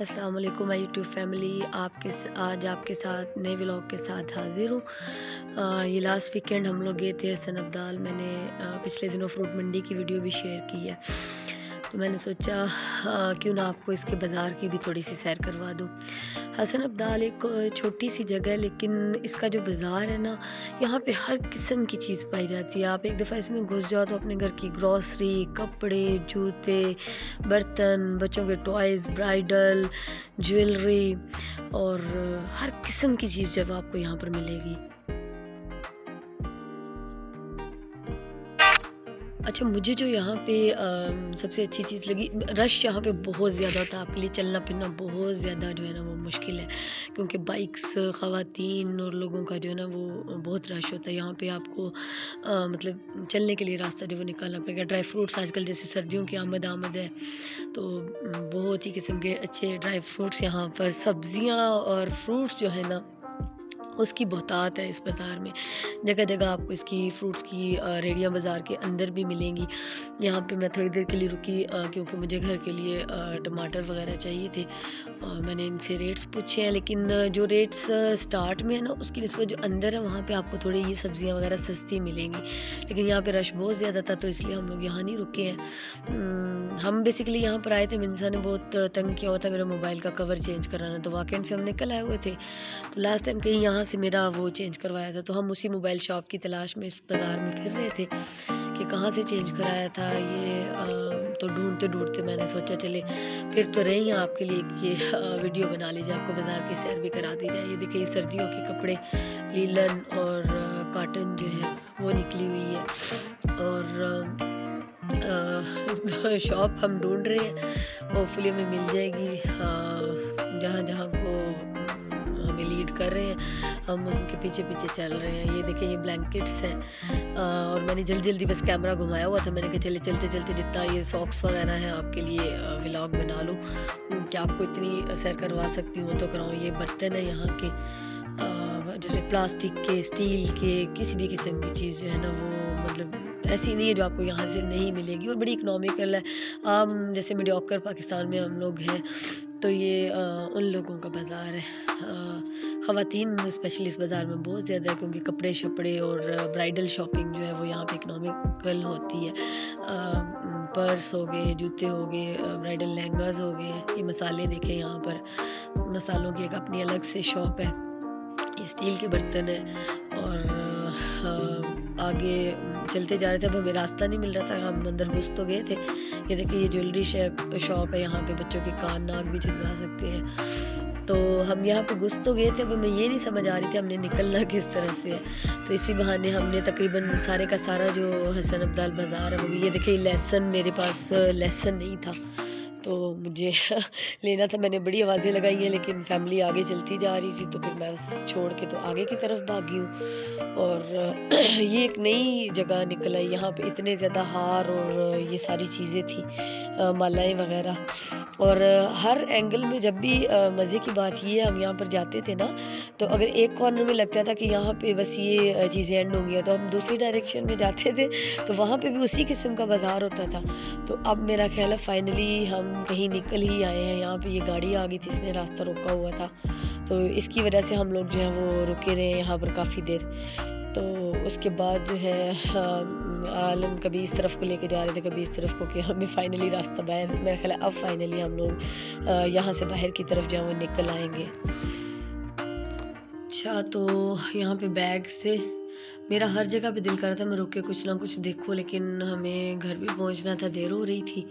अस्सलाम वालेकुम my YouTube family. आज आपके साथ नए व्लॉग के साथ हाज़िर हूँ। ये लास्ट वीकेंड हम लोग गए थे हसन अब्दाल। मैंने पिछले दिनों फ्रूट मंडी की वीडियो भी शेयर की है, तो मैंने सोचा क्यों ना आपको इसके बाज़ार की भी थोड़ी सी सैर करवा दूँ। हसन अब्दाल एक छोटी सी जगह है, लेकिन इसका जो बाज़ार है ना, यहाँ पे हर किस्म की चीज़ पाई जाती है। आप एक दफ़ा इसमें घुस जाओ तो अपने घर की ग्रॉसरी, कपड़े, जूते, बर्तन, बच्चों के टॉयज़, ब्राइडल, ज्वेलरी और हर किस्म की चीज़ जो है वो आपको यहाँ पर मिलेगी। अच्छा, मुझे जो यहाँ पे सबसे अच्छी चीज़ लगी, रश यहाँ पे बहुत ज़्यादा होता है। आपके लिए चलना फिरना बहुत ज़्यादा जो है ना वो मुश्किल है, क्योंकि बाइक्स, ख़वातीन और लोगों का जो है ना वो बहुत रश होता है। यहाँ पे आपको मतलब चलने के लिए रास्ता जो वो निकालना पड़ेगा। ड्राई फ्रूट्स आजकल जैसे सर्दियों की आमद है, तो बहुत ही किस्म के अच्छे ड्राई फ्रूट्स यहाँ पर, सब्ज़ियाँ और फ्रूट्स जो है ना उसकी बहुतात है इस बाज़ार में। जगह जगह आपको इसकी फ्रूट्स की रेहड़ियाँ बाज़ार के अंदर भी मिलेंगी। यहाँ पे मैं थोड़ी देर के लिए रुकी, क्योंकि मुझे घर के लिए टमाटर वगैरह चाहिए थे। मैंने इनसे रेट्स पूछे हैं, लेकिन जो रेट्स स्टार्ट में है ना, उसकी निस्बत जो अंदर है वहाँ पे आपको थोड़ी ये सब्ज़ियाँ वगैरह सस्ती मिलेंगी। लेकिन यहाँ पे रश बहुत ज़्यादा था, तो इसलिए हम लोग यहाँ नहीं रुके हैं। हम बेसिकली यहाँ पर आए थे, मिंसा ने बहुत तंग किया हुआ था मेरा मोबाइल का कवर चेंज कराना, तो वीकेंड से हम निकल आए हुए थे। तो लास्ट टाइम कहीं यहाँ से मेरा वो चेंज करवाया था, तो हम उसी मोबाइल शॉप की तलाश में इस बाज़ार में फिर रहे थे कि कहाँ से चेंज कराया था ये। तो ढूंढते ढूंढते मैंने सोचा चले फिर तो रही हैं आपके लिए ये वीडियो बना लीजिए, आपको बाज़ार की सैर भी करा दी जाए। ये देखिए, सर्दियों के कपड़े, लीलन और काटन जो है वो निकली हुई है। और शॉप हम ढूंढ रहे हैं, होपफुली हमें मिल जाएगी। जहाँ जहाँ को हमें लीड कर रहे हैं, हम उनके पीछे पीछे चल रहे हैं। ये देखिए, ये ब्लैंकेट्स हैं, और मैंने जल्दी जल्दी बस कैमरा घुमाया हुआ था। मैंने कहा चले चलते चलते जितना ये सॉक्स वगैरह हैं आपके लिए व्लॉग बना लूँ, कि आपको इतनी सैर करवा सकती हूँ तो कराऊँ। ये बर्तन है यहाँ के, जैसे प्लास्टिक के, स्टील के, किसी भी किस्म की चीज़ जो है ना वो मतलब ऐसी नहीं है जो आपको यहाँ से नहीं मिलेगी, और बड़ी इकोनॉमिकल है। जैसे मीडियोकर पाकिस्तान में हम लोग हैं, तो ये उन लोगों का बाज़ार है। ख़वातीन स्पेशली इस बाज़ार में बहुत ज़्यादा है, क्योंकि कपड़े शपड़े और ब्राइडल शॉपिंग जो है वो यहाँ पे इकोनॉमिकल होती है। पर्स हो गए, जूते हो गए, ब्राइडल लहंगास हो गए। ये मसाले देखें, यहाँ पर मसालों की एक अपनी अलग से शॉप है। ये स्टील के बर्तन है, और आगे चलते जा रहे थे, अब हमें रास्ता नहीं मिल रहा था। हम अंदर घुस तो गए थे। ये देखिए, ये ज्वेलरी शॉप है, यहाँ पे बच्चों के कान नाक भी छुड़वा सकते हैं। तो हम यहाँ पे घुस तो गए थे, अब हमें ये नहीं समझ आ रही थी हमने निकलना किस तरह से है। तो इसी बहाने हमने तकरीबन सारे का सारा जो हसन अब्दाल बाज़ार है वो भी, ये देखिए लहसुन, मेरे पास लहसुन नहीं था तो मुझे लेना था। मैंने बड़ी आवाज़ें लगाई हैं, लेकिन फैमिली आगे चलती जा रही थी, तो फिर मैं छोड़ के तो आगे की तरफ भागी हूँ। और ये एक नई जगह निकल आई, यहाँ पे इतने ज़्यादा हार और ये सारी चीज़ें थी, मालाएं वगैरह। और हर एंगल में जब भी मज़े की बात ये है, हम यहाँ पर जाते थे ना, तो अगर एक कॉर्नर में लगता था कि यहाँ पे बस ये चीज़ें एंड होंगी, तो हम दूसरी डायरेक्शन में जाते थे, तो वहाँ पे भी उसी किस्म का बाज़ार होता था। तो अब मेरा ख्याल है फाइनली हम कहीं निकल ही आए हैं। यहाँ पे ये गाड़ी आ गई थी, इसने रास्ता रोका हुआ था, तो इसकी वजह से हम लोग जो हैं वो रुके रहे यहाँ पर काफ़ी देर। तो उसके बाद जो है आलम कभी इस तरफ को लेके जा रहे थे, कभी इस तरफ को, कि हमें फाइनली रास्ता बाहर, मेरा ख्याल है अब फाइनली हम लोग यहाँ से बाहर की तरफ जो है वो निकल आएंगे। अच्छा, तो यहाँ पे बैग से मेरा हर जगह पे दिल कर रहा था मैं रुक के कुछ ना कुछ देखूं, लेकिन हमें घर भी पहुंचना था, देर हो रही थी।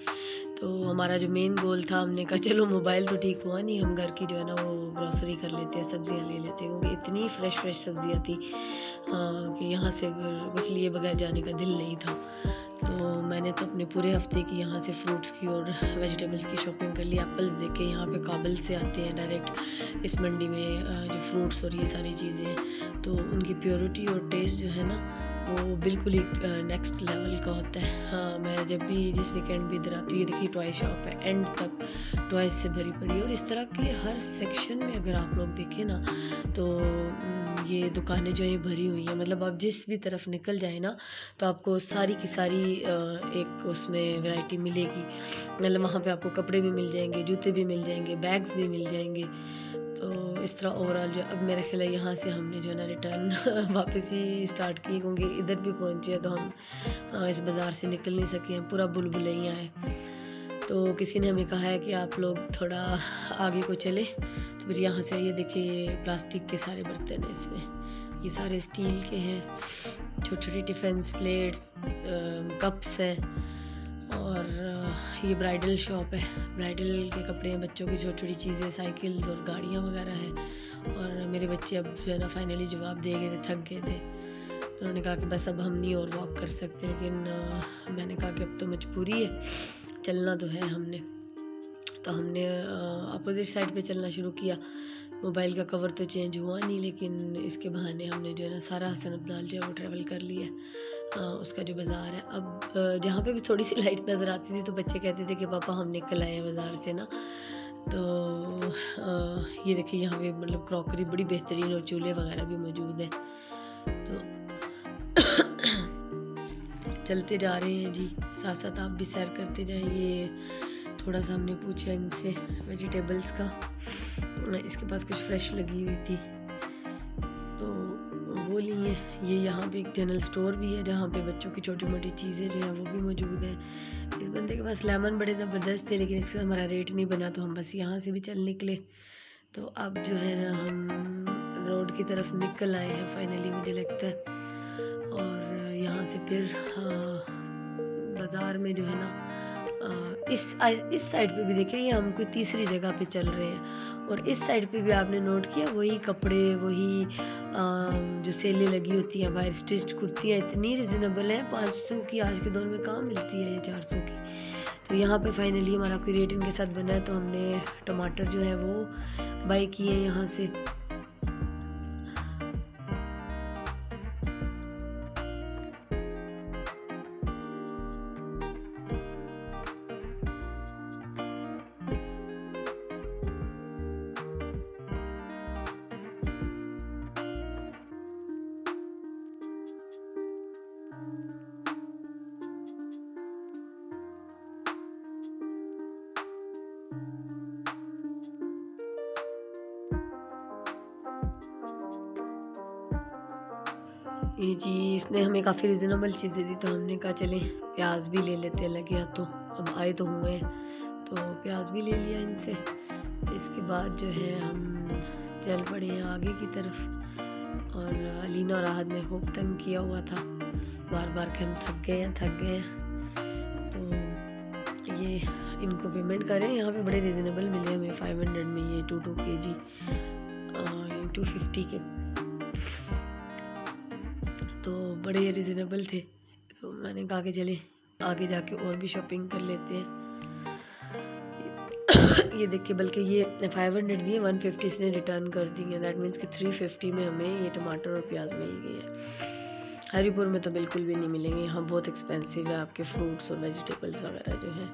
तो हमारा जो मेन गोल था, हमने कहा चलो मोबाइल तो ठीक हुआ नहीं, हम घर की जो है ना वो ग्रॉसरी कर लेते हैं, सब्जियां ले लेते हैं, क्योंकि इतनी फ्रेश सब्जियां थी कि यहाँ से कुछ लिए बगैर जाने का दिल नहीं था। तो मैंने तो अपने पूरे हफ्ते की यहाँ से फ्रूट्स की और वेजिटेबल्स की शॉपिंग कर ली। एप्पल्स देखे, यहाँ पे काबुल से आते हैं डायरेक्ट इस मंडी में जो फ्रूट्स और ये सारी चीज़ें, तो उनकी प्योरिटी और टेस्ट जो है ना वो बिल्कुल ही नेक्स्ट लेवल का होता है। हाँ, मैं जब भी जिस वीकेंड भी इधर आती हूँ, ये देखिए टॉय शॉप है, एंड तक टॉयज से भरी पड़ी, और इस तरह के हर सेक्शन में अगर आप लोग देखें ना, तो ये दुकानें जो है भरी हुई हैं, मतलब आप जिस भी तरफ निकल जाए ना तो आपको सारी की सारी एक उसमें वैरायटी मिलेगी। मतलब वहाँ पे आपको कपड़े भी मिल जाएंगे, जूते भी मिल जाएंगे, बैग्स भी मिल जाएंगे। तो इस तरह ओवरऑल जो अब मेरा ख्याल है यहाँ से हमने जो है ना रिटर्न वापस ही स्टार्ट की, क्योंकि इधर भी पहुँचे तो हम इस बाज़ार से निकल नहीं सके हैं, पूरा बुलबुलैया है। तो किसी ने हमें कहा है कि आप लोग थोड़ा आगे को चले, तो फिर यहाँ से ये देखिए प्लास्टिक के सारे बर्तन हैं इसमें, ये सारे स्टील के हैं, छोटी छोटी टिफ़िन्स, प्लेट्स, कप्स हैं। और ये ब्राइडल शॉप है, ब्राइडल के कपड़े हैं, बच्चों की छोटी छोटी चीज़ें, साइकिल्स और गाड़ियाँ वगैरह हैं। और मेरे बच्चे अब जो है ना फाइनली जवाब दे गए थे, थक गए थे, तो उन्होंने कहा कि बस अब हम नहीं और वॉक कर सकते। लेकिन मैंने कहा कि अब तो मजबूरी है, चलना तो है हमने। तो हमने अपोजिट साइड पे चलना शुरू किया। मोबाइल का कवर तो चेंज हुआ नहीं, लेकिन इसके बहाने हमने जो है ना सारा हसन अब्दाल जो है वो ट्रैवल कर लिया। उसका जो बाज़ार है, अब जहाँ पे भी थोड़ी सी लाइट नज़र आती थी तो बच्चे कहते थे कि पापा हम निकल आए हैं बाज़ार से ना। तो ये देखिए यहाँ पे मतलब क्रॉकरी बड़ी बेहतरीन और चूल्हे वगैरह भी मौजूद हैं। तो चलते जा रहे हैं जी, साथ साथ आप भी सैर करते जाइए। थोड़ा सा हमने पूछा इनसे वेजिटेबल्स का, इसके पास कुछ फ्रेश लगी हुई थी तो वो लिए। ये यहाँ पे एक जनरल स्टोर भी है जहाँ पे बच्चों की छोटी मोटी चीज़ें जो हैं वो भी मौजूद हैं। इस बंदे के पास लेमन बड़े ज़बरदस्त थे, लेकिन इसका हमारा रेट नहीं बना तो हम बस यहाँ से भी चल निकले। तो अब जो है ना हम रोड की तरफ निकल आए हैं फाइनली, मुझे लगता है। और यहाँ से फिर बाज़ार में जो है ना इस साइड पे भी देखिए, ये हम कोई तीसरी जगह पे चल रहे हैं। और इस साइड पे भी आपने नोट किया वही कपड़े, वही जो सेलें लगी होती हैं बाहर, स्टिच्ड कुर्तियाँ इतनी रिजनेबल हैं, 500 की आज के दौर में कहाँ मिलती है ये 400 की। तो यहाँ पे फाइनली हमारा कोई रेट इनके साथ बना है, तो हमने टमाटर जो है वो बाय किए यहाँ से। ये जी इसने हमें काफ़ी रिजनेबल चीज़ें दी, तो हमने कहा चलें प्याज भी ले लेते हैं, लगे हाथों अब आए तो हुए, तो प्याज भी ले लिया इनसे। इसके बाद जो है हम चल पड़े हैं आगे की तरफ। और अलीना और आहद ने खूब तंग किया हुआ था बार बार कि हम थक गए हैं। तो ये इनको पेमेंट करें, यहाँ पे बड़े रिजनेबल मिले हमें 500 में ये 2 kg 250 के, तो बड़े रिजनेबल थे। तो मैंने कहा कि चले आगे जाके और भी शॉपिंग कर लेते हैं। ये देखिए, बल्कि ये 500 दिए, 150 इसने रिटर्न कर दी है। दैट मीन्स कि 350 में हमें ये टमाटर और प्याज मिल गई है। हरीपुर में तो बिल्कुल भी नहीं मिलेंगे, यहाँ बहुत एक्सपेंसिव है आपके फ्रूट्स और वेजिटेबल्स वगैरह जो हैं।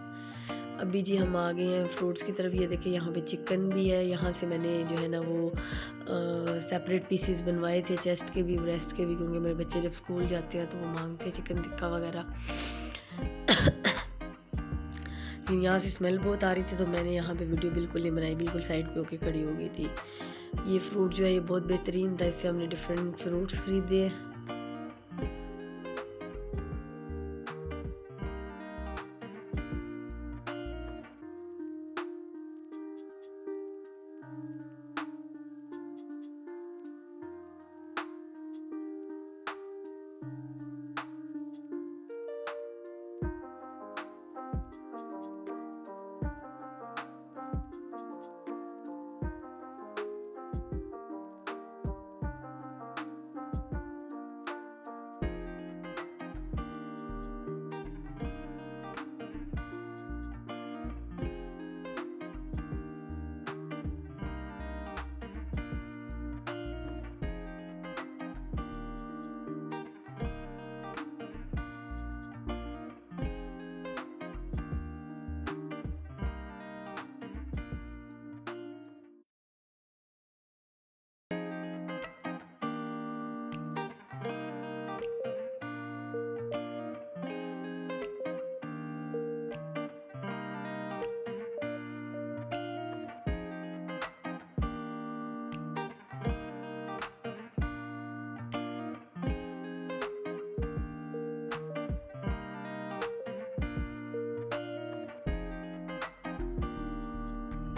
अभी जी हम आ गए हैं फ्रूट्स की तरफ। ये देखिए यहाँ पे चिकन भी है, यहाँ से मैंने जो है ना वो सेपरेट पीसेस बनवाए थे, चेस्ट के भी ब्रेस्ट के भी, क्योंकि मेरे बच्चे जब स्कूल जाते हैं तो वो मांगते हैं चिकन टिक्का वगैरह। यहाँ से स्मेल बहुत आ रही थी, तो मैंने यहाँ पे वीडियो बिल्कुल नहीं बनाई, बिल्कुल साइड पे होके खड़ी हो गई थी। ये फ्रूट जो है ये बहुत बेहतरीन था, इससे हमने डिफरेंट फ्रूट्स खरीदे।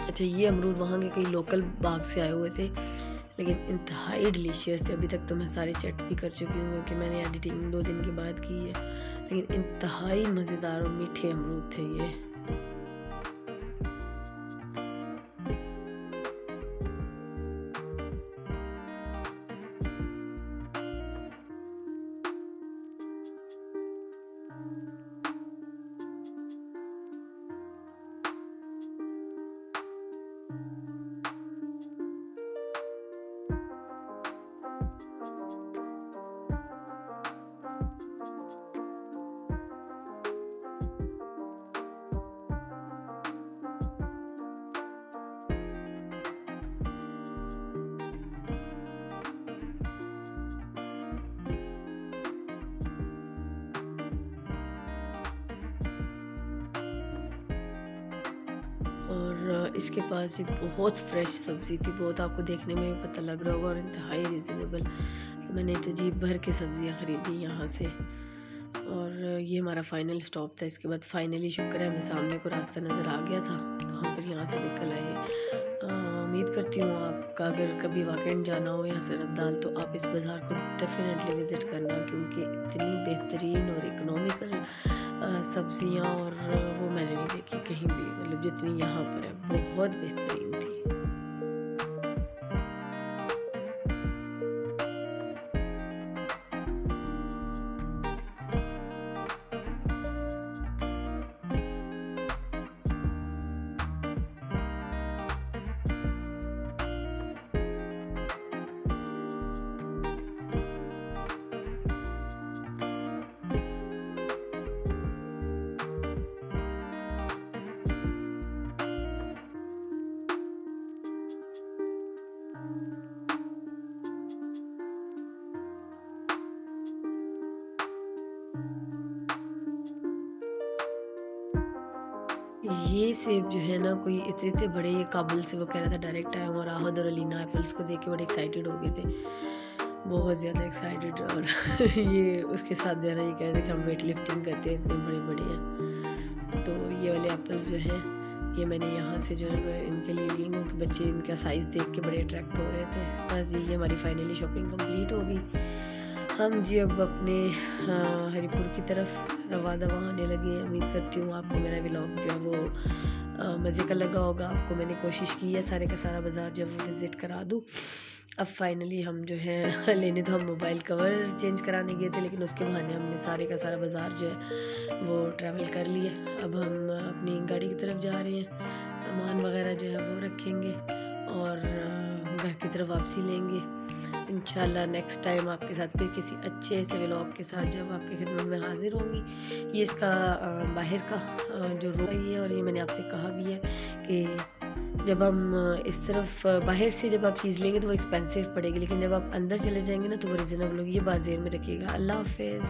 अच्छा, ये अमरूद वहाँ के कई लोकल बाग से आए हुए थे, लेकिन इंतहाई डिलीशियस थे। अभी तक तो मैं सारे चट भी कर चुकी हूँ क्योंकि मैंने एडिटिंग 2 दिन के बाद की है, लेकिन इंतहाई मज़ेदार और मीठे अमरूद थे ये। और इसके पास एक बहुत फ्रेश सब्ज़ी थी, बहुत आपको देखने में भी पता लग रहा होगा, और इंतहाई रिजनेबल। तो मैंने तो जी भर के सब्ज़ियाँ ख़रीदी यहाँ से। और ये हमारा फाइनल स्टॉप था। इसके बाद फाइनली शुक्र है हमें सामने को रास्ता नज़र आ गया था, तो हम फिर यहाँ से निकल आए। उम्मीद करती हूँ आपका अगर कभी वाकई जाना हो यहाँ से रब्दाल, तो आप इस बाज़ार को डेफिनेटली विज़िट करना, क्योंकि इतनी बेहतरीन और इकोनॉमिकल सब्जियाँ और वो मैंने नहीं देखी कहीं भी, मतलब जितनी यहाँ पर है, बहुत बेहतरीन थी। ये सेब जो है ना, कोई इतने इतने बड़े, ये काबुल से वो कह रहा था डायरेक्ट आए, और आहद और अलीना एप्पल्स को देख के बड़े एक्साइटेड हो गए थे, बहुत ज़्यादा एक्साइटेड। और ये उसके साथ जो है ना, ये कह रहे थे कि हम वेट लिफ्टिंग करते हैं, इतने बड़े बड़े हैं। तो ये वाले एप्पल्स जो हैं, ये मैंने यहाँ से जो है इनके लिए ली हूँ कि बच्चे इनका साइज़ देख के बड़े अट्रैक्ट हो रहे थे। बस ये हमारी फाइनली शॉपिंग कंप्लीट हो गई। हम जी अब अपने हरिपुर की तरफ रवा दवा होने लगे। उम्मीद करती हूँ आपको मेरा व्लॉग जो है वो मज़े का लगा होगा। आपको मैंने कोशिश की है सारे का सारा बाज़ार जो है वो विज़िट करा दूँ। अब फाइनली हम जो है लेने तो हम मोबाइल कवर चेंज कराने गए थे, लेकिन उसके बहाने हमने सारे का सारा बाज़ार जो है वो ट्रैवल कर लिया। अब हम अपनी गाड़ी की तरफ जा रहे हैं, सामान वगैरह जो है वो रखेंगे और घर की तरफ वापसी लेंगे। इंशाल्लाह नेक्स्ट टाइम आपके साथ फिर किसी अच्छे से व्लॉग के साथ जब आपकी खिदमत में हाजिर होंगी। ये इसका बाहर का जो रोड है, और ये मैंने आपसे कहा भी है कि जब हम इस तरफ बाहर से जब आप चीज़ लेंगे तो वो एक्सपेंसिव पड़ेगी, लेकिन जब आप अंदर चले जाएंगे ना तो वो रीज़नेबल होगी। ये बात ज़हन में रखिएगा। अल्लाह हाफिज़।